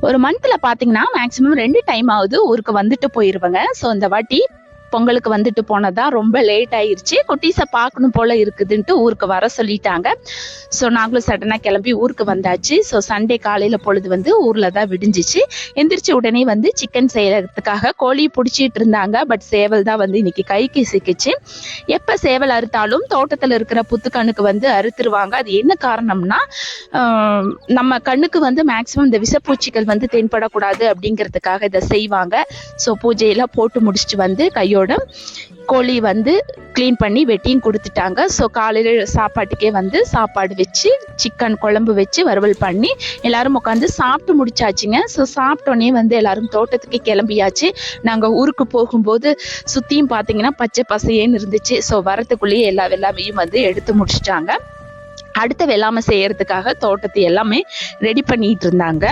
ஒரு மந்த்ல பாத்தீங்கன்னா மேக்சிமம் 2 டைம் ஆகுது ஊருக்கு வந்துட்டு போயிருவங்க. ஸோ இந்த வாட்டி பொங்கலுக்கு வந்துட்டு போனதா ரொம்ப லேட் ஆயிருச்சு. குட்டீஸை பார்க்கணும் போல இருக்குதுன்ட்டு ஊருக்கு வர சொல்லிட்டாங்க. ஸோ நாங்களும் சடனாக கிளம்பி ஊருக்கு வந்தாச்சு. ஸோ சண்டே காலையில் பொழுது வந்து ஊரில் தான் விடிஞ்சிச்சு. எந்திரிச்ச உடனே வந்து சிக்கன் செய்யறதுக்காக கோழி பிடிச்சிட்டு இருந்தாங்க. பட் சேவல் தான் வந்து இன்னைக்கு கைக்கு சிக்கிச்சு. எப்போ சேவல் அறுத்தாலும் தோட்டத்தில் இருக்கிற புத்துக்கண்ணுக்கு வந்து அறுத்துருவாங்க. அது என்ன காரணம்னா நம்ம கண்ணுக்கு வந்து மேக்சிமம் இந்த விஷப்பூச்சிகள் வந்து தென்படக்கூடாது அப்படிங்கிறதுக்காக இதை செய்வாங்க. ஸோ பூஜையெல்லாம் போட்டு முடிச்சுட்டு வந்து கையோட கோழி வந்து கிளீன் பண்ணி வெட்டியும் கொடுத்துட்டாங்க. ஸோ காலையில் சாப்பாட்டுக்கே வந்து சாப்பாடு வச்சு சிக்கன் குழம்பு வச்சு வறுவல் பண்ணி எல்லாரும் உட்காந்து சாப்பிட்டு முடிச்சாச்சுங்க. ஸோ சாப்பிட்டோன்னே வந்து எல்லாரும் தோட்டத்துக்கு கிளம்பியாச்சு. நாங்கள் ஊருக்கு போகும்போது சுற்றியும் பார்த்தீங்கன்னா பச்சை பசையேன்னு இருந்துச்சு. ஸோ வரத்துக்குள்ளேயே எல்லா வெள்ளாமையும் வந்து எடுத்து முடிச்சிட்டாங்க. அடுத்த வெள்ளாமை செய்யறதுக்காக தோட்டத்தை எல்லாமே ரெடி பண்ணிட்டு இருந்தாங்க.